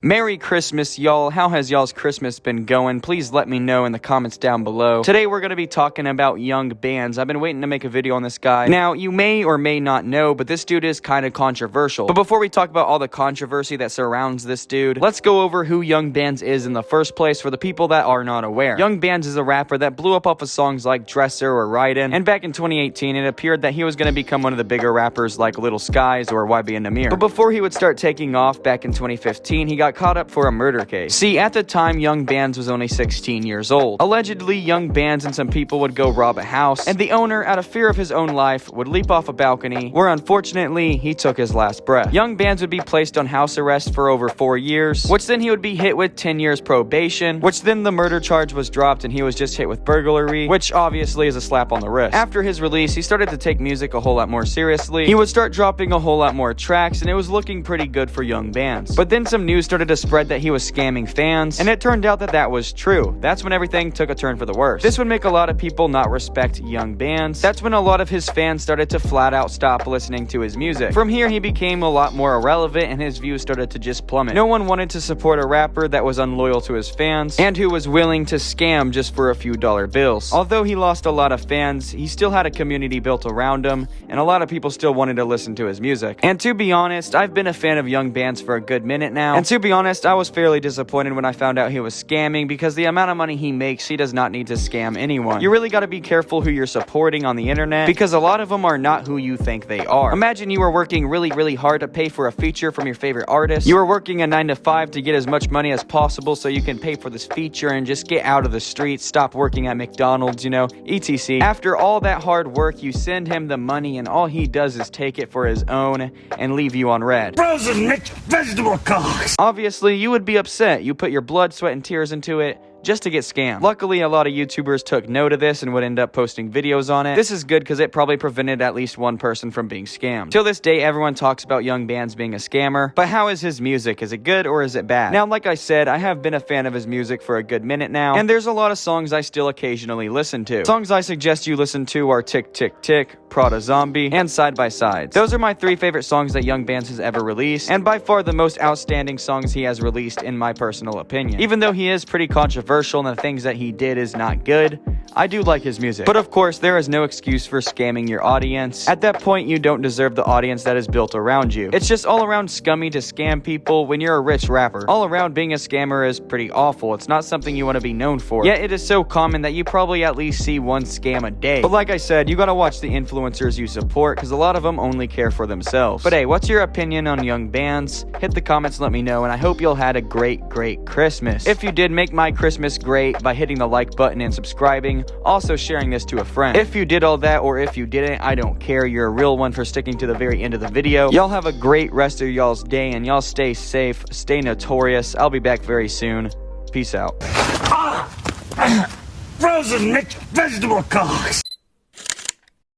Merry Christmas, y'all. How has y'all's Christmas been going? Please let me know in the comments down below. Today we're going to be talking about young bands. I've been waiting to make a video on this guy. Now, you may or may not know, but this dude is kind of controversial. But before we talk about all the controversy that surrounds this dude, let's go over who Young Bands is in the first place for the people that are not aware. Young Bands is a rapper that blew up off of songs like Dresser or Ride-In, and back in 2018 it appeared that he was going to become one of the bigger rappers like Little Skies or YB and Amir. But before he would start taking off back in 2015, he got caught up for a murder case. See, at the time, Young Bands was only 16 years old. Allegedly, Young Bands and some people would go rob a house, and the owner, out of fear of his own life, would leap off a balcony, where unfortunately, he took his last breath. Young Bands would be placed on house arrest for over 4 years, which then he would be hit with 10 years probation, which then the murder charge was dropped and he was just hit with burglary, which obviously is a slap on the wrist. After his release, he started to take music a whole lot more seriously. He would start dropping a whole lot more tracks, and it was looking pretty good for Young Bands. But then some news started to spread that he was scamming fans, and it turned out that that was true. That's when everything took a turn for the worse. This would make a lot of people not respect Young Bands. That's when a lot of his fans started to flat out stop listening to his music. From here, he became a lot more irrelevant, and his views started to just plummet. No one wanted to support a rapper that was unloyal to his fans, and who was willing to scam just for a few dollar bills. Although he lost a lot of fans, he still had a community built around him, and a lot of people still wanted to listen to his music. And to be honest, I've been a fan of Young Bands for a good minute now, and to be honest, I was fairly disappointed when I found out he was scamming, because the amount of money he makes, he does not need to scam anyone. You really got to be careful who you're supporting on the internet, because a lot of them are not who you think they are. Imagine you were working really hard to pay for a feature from your favorite artist. You were working a 9 to 5 to get as much money as possible so you can pay for this feature and just get out of the streets, stop working at McDonald's, you know, etc. After all that hard work, you send him the money, and all he does is take it for his own and leave you on red. Frozen mixed vegetable cocks! Obviously, you would be upset. You put your blood, sweat, and tears into it just to get scammed. Luckily, a lot of YouTubers took note of this and would end up posting videos on it. This is good because it probably prevented at least one person from being scammed. Till this day, everyone talks about Young Bands being a scammer, but how is his music? Is it good or is it bad? Now, like I said, I have been a fan of his music for a good minute now, and there's a lot of songs I still occasionally listen to. Songs I suggest you listen to are Tick Tick Tick, Prada Zombie, and Side by Sides. Those are my 3 favorite songs that Young Bands has ever released, and by far the most outstanding songs he has released in my personal opinion. Even though he is pretty controversial and the things that he did is not good, I do like his music. But of course, there is no excuse for scamming your audience. At that point, you don't deserve the audience that is built around you. It's just all around scummy to scam people when you're a rich rapper. All around, being a scammer is pretty awful. It's not something you want to be known for. Yet it is so common that you probably at least see one scam a day. But like I said, you gotta watch the influencers you support, because a lot of them only care for themselves. But hey, what's your opinion on Young Bands? Hit the comments, let me know, and I hope you'll had a great Christmas. If you did, make my Christmas great by hitting the like button and subscribing, also sharing this to a friend. If you did all that, or if you didn't, I don't care. You're a real one for sticking to the very end of the video. Y'all have a great rest of y'all's day, and y'all stay safe, stay notorious. I'll be back very soon. Peace out. Frozen mixed vegetable cocks!